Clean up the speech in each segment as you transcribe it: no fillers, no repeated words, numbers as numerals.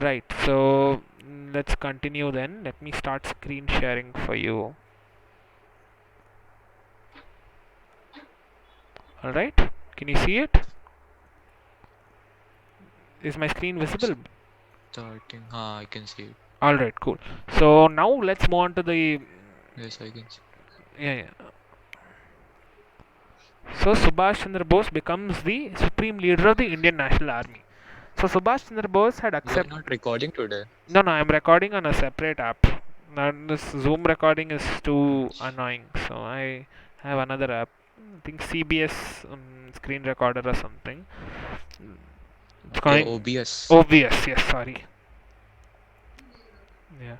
Right. So let's continue then. Let me start screen sharing for you. All right. Can you see it? Is my screen visible? Starting. I can see it. All right. Cool. So now let's move on to the. Yes, I can see. Yeah, yeah. So Subhash Chandra Bose becomes the supreme leader of the Indian National Army. So Subhash Chandra Bose had You are accepted. not recording today. No, no, I'm recording on a separate app. Now this Zoom recording is too annoying, so I have another app. I think CBS screen recorder or something. It's Okay, calling OBS. OBS. Yes, sorry. Yeah.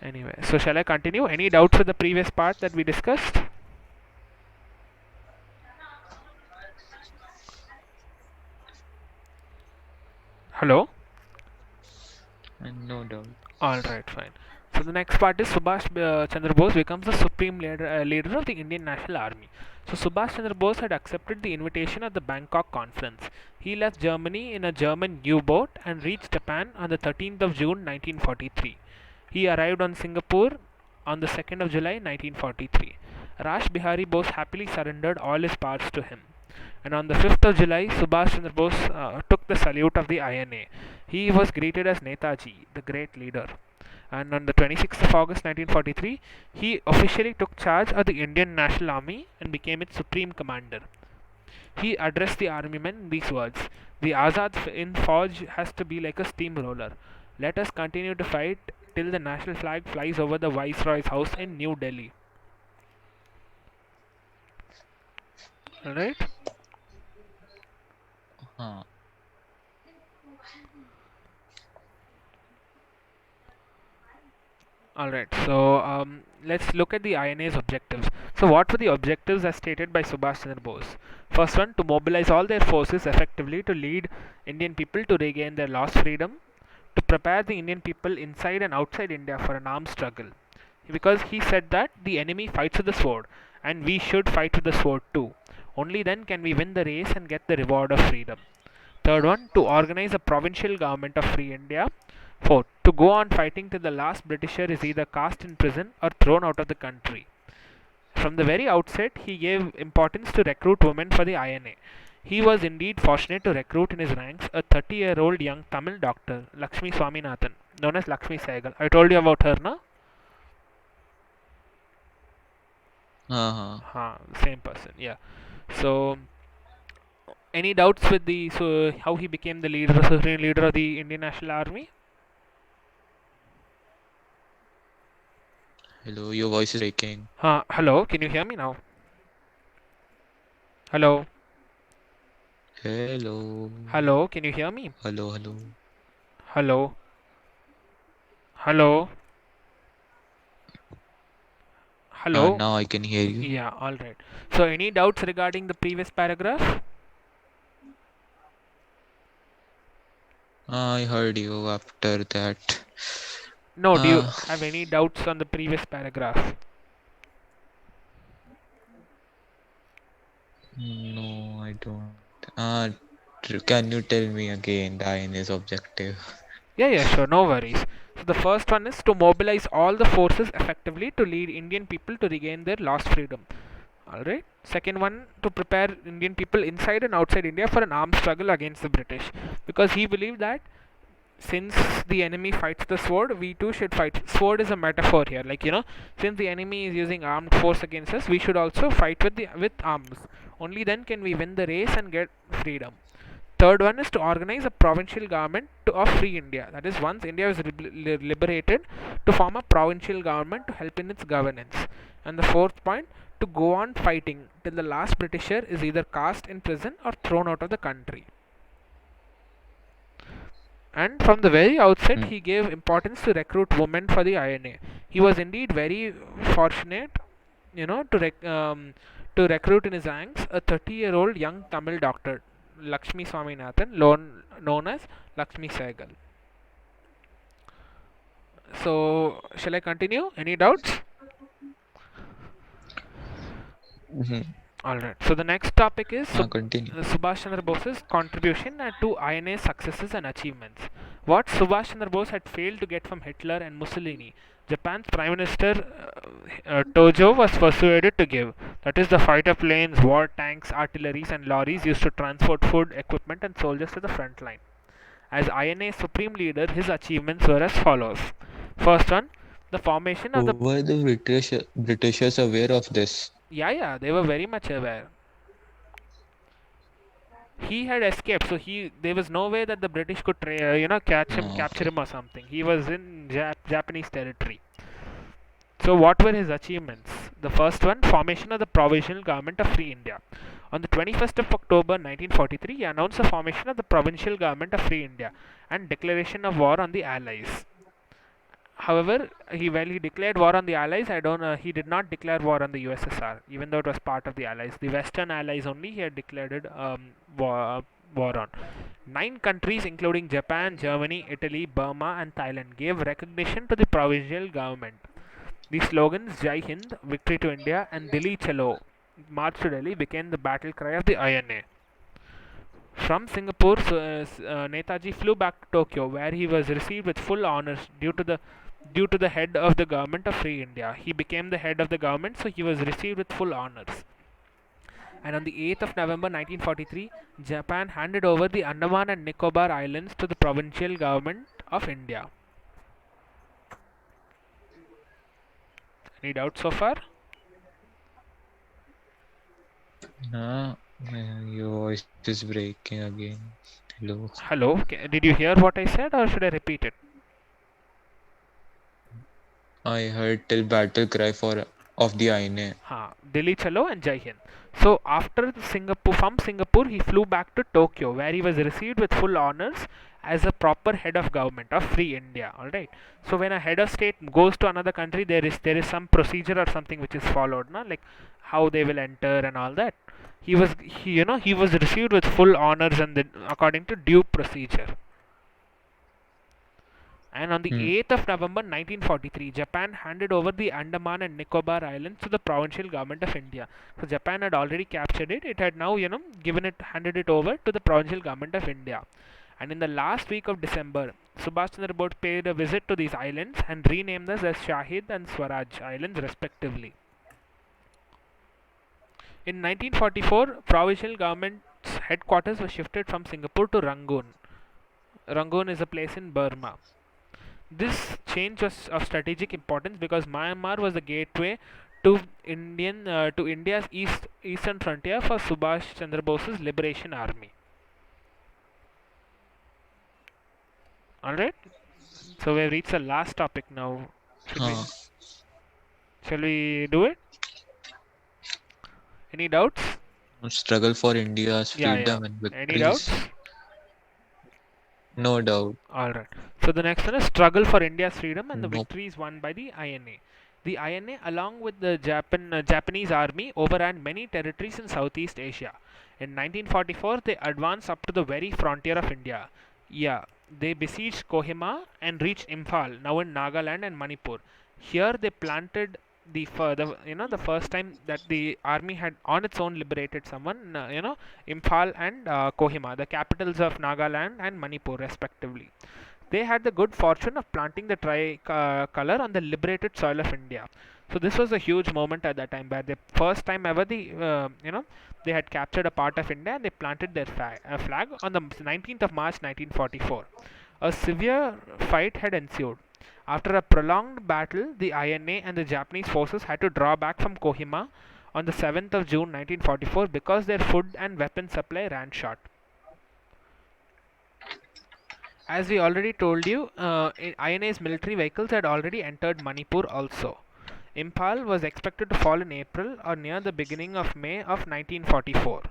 Anyway, so shall I continue? Any doubts with the previous part that we discussed? Hello. No doubt. All right, fine. So the next part is Subhash Chandra Bose becomes the supreme leader of the Indian National Army. So Subhash Chandra Bose had accepted the invitation at the Bangkok conference. He left Germany in a German U-boat and reached Japan on the 13th of June 1943. He arrived on Singapore on the 2nd of July 1943. Rash Bihari Bose happily surrendered all his parts to him. And on the 5th of July, Subhash Chandra Bose took the salute of the INA. He was greeted as Netaji, the great leader. And on the 26th of August 1943, he officially took charge of the Indian National Army and became its supreme commander. He addressed the army men in these words: "The Azad in Fauj has to be like a steamroller. Let us continue to fight till the national flag flies over the Viceroy's house in New Delhi." Alright? Huh. Alright, so let's look at the INA's objectives. So, what were the objectives as stated by Subhash Chandra Bose? First one, to mobilize all their forces effectively to lead Indian people to regain their lost freedom, to prepare the Indian people inside and outside India for an armed struggle. Because he said that the enemy fights with the sword, and we should fight with the sword too. Only then can we win the race and get the reward of freedom. Third one, to organize a provincial government of free India. Fourth, to go on fighting till the last Britisher is either cast in prison or thrown out of the country. From the very outset, he gave importance to recruit women for the INA. He was indeed fortunate to recruit in his ranks a 30-year-old young Tamil doctor, Lakshmi Swaminathan, known as Lakshmi Sehgal. I told you about her, no? Uh-huh. Same person, yeah. So, any doubts with the how he became the leader, the supreme leader of the Indian National Army? Hello, your voice is breaking. Hello, can you hear me now? Hello, Hello. hello, can you hear me? Hello, hello. Hello, hello, hello. Now I can hear you. Yeah, all right. So, any doubts regarding the previous paragraph? I heard you after that. No, do you Uh, have any doubts on the previous paragraph? no, I don't. Can you tell me again the INS objective? Yeah, yeah, sure, no worries. So, the first one is to mobilize all the forces effectively to lead Indian people to regain their lost freedom. Alright. Second one, to prepare Indian people inside and outside India for an armed struggle against the British. Because he believed that since the enemy fights the sword, we too should fight. Sword is a metaphor here. Like, since the enemy is using armed force against us, we should also fight with arms. Only then can we win the race and get freedom. Third one is to organize a provincial government of free India. That is, once India was liberated, to form a provincial government to help in its governance. And the fourth point, to go on fighting till the last Britisher is either cast in prison or thrown out of the country. And from the very outset, Hmm. he gave importance to recruit women for the INA. He was indeed very fortunate, to recruit in his ranks a 30-year-old young Tamil doctor, Lakshmi Swaminathan, known as Lakshmi Sehgal. So, shall I continue? Any doubts? Mm-hmm. Alright, so the next topic is Continue. Subhash Chandra Bose's contribution to INA's successes and achievements. What Subhash Chandra Bose had failed to get from Hitler and Mussolini, Japan's Prime Minister Tojo was persuaded to give. That is, the fighter planes, war tanks, artilleries, and lorries used to transport food, equipment, and soldiers to the front line. As INA supreme leader, his achievements were as follows. First one, the formation of the. Were the Britishers aware of this? Yeah, they were very much aware. He had escaped, so there was no way that the British could catch him, capture Okay. him or something. He was in Japanese territory. So what were his achievements? The first one, formation of the Provisional Government of Free India. On the 21st of October 1943, he announced the formation of the Provincial Government of Free India and declaration of war on the Allies. However, while he declared war on the Allies, he did not declare war on the USSR, even though it was part of the Allies. The Western Allies only he had declared war on. 9 countries, including Japan, Germany, Italy, Burma, and Thailand, gave recognition to the provisional government. The slogans Jai Hind, Victory to India, and Delhi Chalo, March to Delhi, became the battle cry of the INA. From Singapore, Netaji flew back to Tokyo, where he was received with full honors due to the head of the government of Free India. He became the head of the government, so he was received with full honors. And on the 8th of November 1943, Japan handed over the Andaman and Nicobar Islands to the provincial government of India. Any doubts so far? Nah, your voice is breaking again. Hello. Hello, did you hear what I said, or should I repeat it? I heard till battle cry of the INA. Delhi Chalo and Jai Hind. So from Singapore, he flew back to Tokyo, where he was received with full honors as a proper head of government of Free India. All right. So when a head of state goes to another country, there is some procedure or something which is followed, na? Like how they will enter and all that. He was received with full honors and according to due procedure. And on the Hmm. 8th of November 1943, Japan handed over the Andaman and Nicobar Islands to the provincial government of India. So Japan had already captured it. It had now, handed it over to the provincial government of India. And in the last week of December, Subhash Chandra Bose paid a visit to these islands and renamed them as Shahid and Swaraj Islands respectively. In 1944, provincial government's headquarters were shifted from Singapore to Rangoon. Rangoon is a place in Burma. This change was of strategic importance because Myanmar was the gateway to India's eastern frontier for Subhash Chandra Bose's Liberation Army. All right. So we have reached the last topic now. Should we Huh. shall we do it? Any doubts? Struggle for India's Yeah. freedom and Any doubts? victories. No doubt. All right. So the next one is struggle for India's freedom and the Nope. victories won by the INA. The INA, along with the Japanese army, overran many territories in Southeast Asia. In 1944, they advanced up to the very frontier of India. Yeah, they besieged Kohima and reached Imphal, now in Nagaland and Manipur. Here, they planted the first time that the army had on its own liberated someone. Imphal and Kohima, the capitals of Nagaland and Manipur, respectively. They had the good fortune of planting the tricolor on the liberated soil of India. So this was a huge moment at that time, where the first time ever they had captured a part of India and they planted their flag on the 19th of March 1944. A severe fight had ensued. After a prolonged battle, the INA and the Japanese forces had to draw back from Kohima on the 7th of June 1944 because their food and weapon supply ran short. As we already told you, INA's military vehicles had already entered Manipur also. Imphal was expected to fall in April or near the beginning of May of 1944.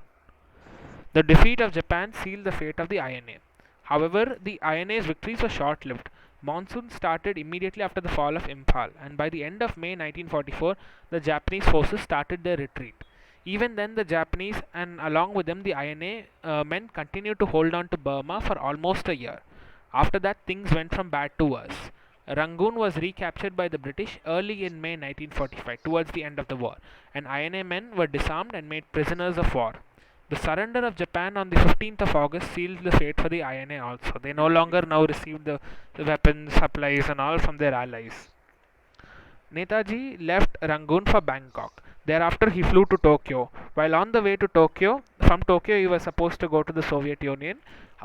The defeat of Japan sealed the fate of the INA. However, the INA's victories were short lived. Monsoon started immediately after the fall of Imphal, and by the end of May 1944, the Japanese forces started their retreat. Even then, the Japanese and along with them the INA men continued to hold on to Burma for almost a year. After that, things went from bad to worse. Rangoon was recaptured by the British early in May 1945, towards the end of the war, and INA men were disarmed and made prisoners of war. The surrender of Japan on the 15th of August sealed the fate for the INA also. They no longer now received the weapons, supplies, and all from their allies. Netaji left Rangoon for Bangkok. Thereafter, he flew to Tokyo. While on the way to Tokyo, from Tokyo, he was supposed to go to the Soviet Union.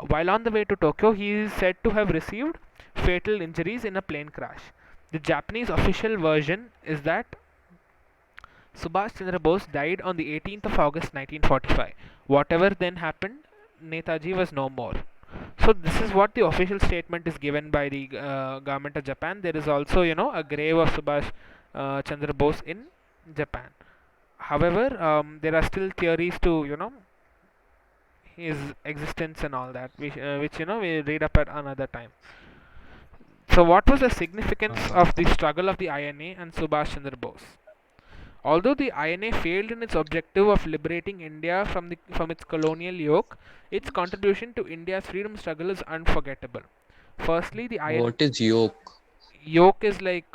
While on the way to Tokyo, he is said to have received fatal injuries in a plane crash. The Japanese official version is that Subhash Chandra Bose died on the 18th of August 1945. Whatever then happened, Netaji was no more. So this is what the official statement is given by the government of Japan. There is also, a grave of Subhash Chandra Bose in Japan. However, there are still theories to, his existence and all that, which we read up at another time. So, what was the significance Uh, of the struggle of the INA and Subhash Chandra Bose? Although the INA failed in its objective of liberating India from its colonial yoke, its contribution to India's freedom struggle is unforgettable. Firstly, the INA what is yoke? yoke is like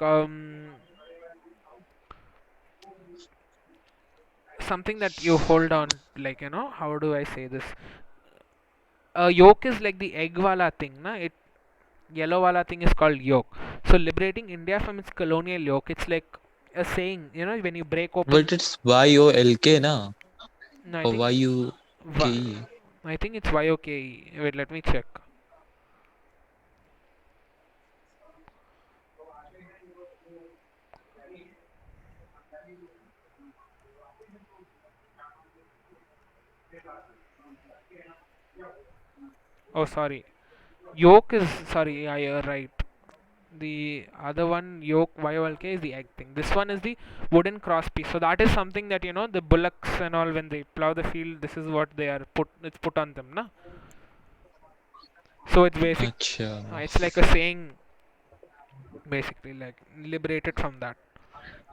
something that you hold on, like, how do I say this? Yolk is like the egg wala thing, na? It yellow wala thing is called yolk. So liberating India from its colonial yoke, it's like a saying, when you break But open. it's YOLK na? No, I Or think wa- YUKE? I think it's YOKE. Wait, let me check. Oh, sorry. Yolk is sorry. Yeah, you're right. The other one, yolk YOLK, is the egg thing. This one is the wooden cross piece. So that is something that the bullocks and all, when they plow the field, this is what they are put. It's put on them, na. So it's basic. Acha. It's like a saying, basically, like liberated from that.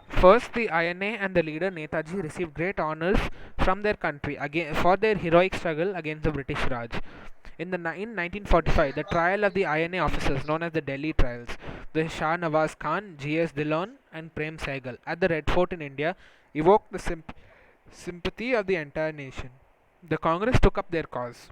First, the INA and the leader Netaji received great honors from their country again for their heroic struggle against the British Raj. In 1945, the trial of the INA officers, known as the Delhi trials, the Shah Nawaz Khan, G.S. Dillon, and Prem Sehgal at the Red Fort in India, evoked the sympathy of the entire nation. The Congress took up their cause.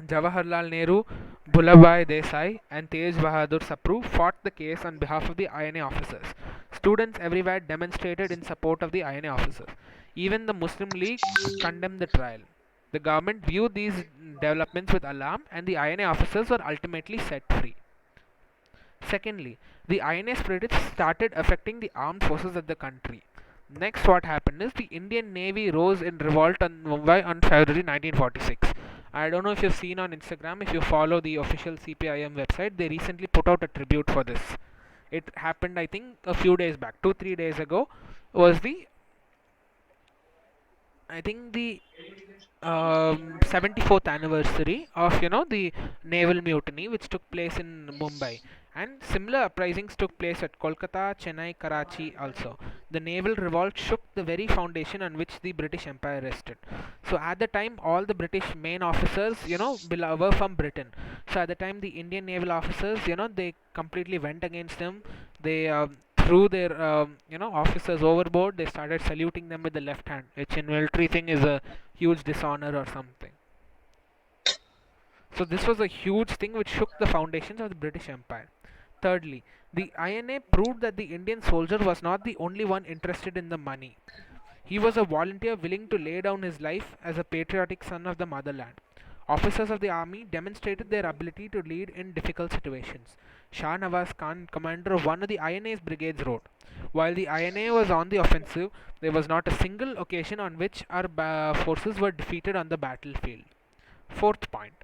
Jawaharlal Nehru, Bhulabhai Desai, and Tej Bahadur Sapru fought the case on behalf of the INA officers. Students everywhere demonstrated in support of the INA officers. Even the Muslim League condemned the trial. The government viewed these developments with alarm, and the INA officers were ultimately set free. Secondly, the INA spirits started affecting the armed forces of the country. Next, what happened is the Indian Navy rose in revolt on Mumbai on February 1946. I don't know if you've seen on Instagram, if you follow the official CPIM website, they recently put out a tribute for this. It happened, I think, a few days back, 2 3 days ago. Was the I think the 74th anniversary of the naval mutiny which took place in Mumbai, and similar uprisings took place at Kolkata, Chennai, Karachi also. The naval revolt shook the very foundation on which the British Empire rested. So at the time, all the British main officers, were from Britain. So at the time, the Indian naval officers, they completely went against them. They threw their officers overboard. They started saluting them with the left hand, which in military thing is a huge dishonor or something. So this was a huge thing which shook the foundations of the British Empire. Thirdly, the INA proved that the Indian soldier was not the only one interested in the money. He was a volunteer willing to lay down his life as a patriotic son of the motherland. Officers of the army demonstrated their ability to lead in difficult situations. Shah Nawaz Khan, commander of one of the INA's brigades, wrote, "While the INA was on the offensive, there was not a single occasion on which our forces were defeated on the battlefield." Fourth point,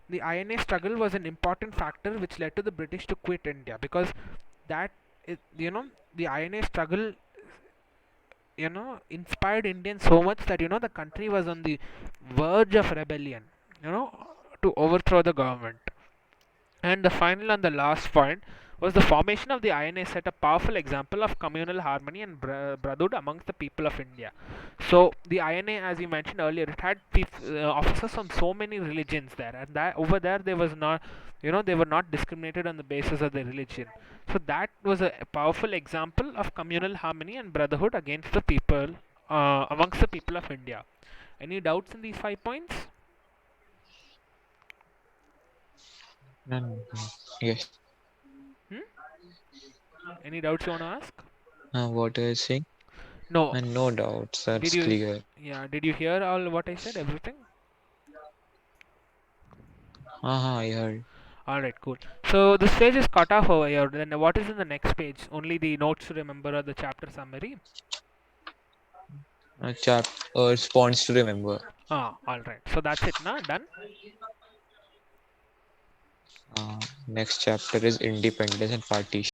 the INA struggle was an important factor which led to the British to quit India, because that, the INA struggle, inspired Indians so much that the country was on the verge of rebellion, you know, to overthrow the government. And the final and the last point was the formation of the INA set a powerful example of communal harmony and brotherhood amongst the people of India. So the INA, as you mentioned earlier, it had officers from so many religions there, and that over there they was not, they were not discriminated on the basis of their religion. So that was a powerful example of communal harmony and brotherhood against the people, amongst the people of India. Any doubts in these 5 points? No, no, no. Yes. Hmm? Any doubts you want to ask? What are you saying? No. No doubts. Did That's you? clear. Yeah. Did you hear all what I said? Everything? I heard. All right. Cool. So this page is cut off over here. Then what is in the next page? Only the notes to remember or the chapter summary. Chap Response to remember. All right. So that's it. Now done. Next chapter is independence and partition.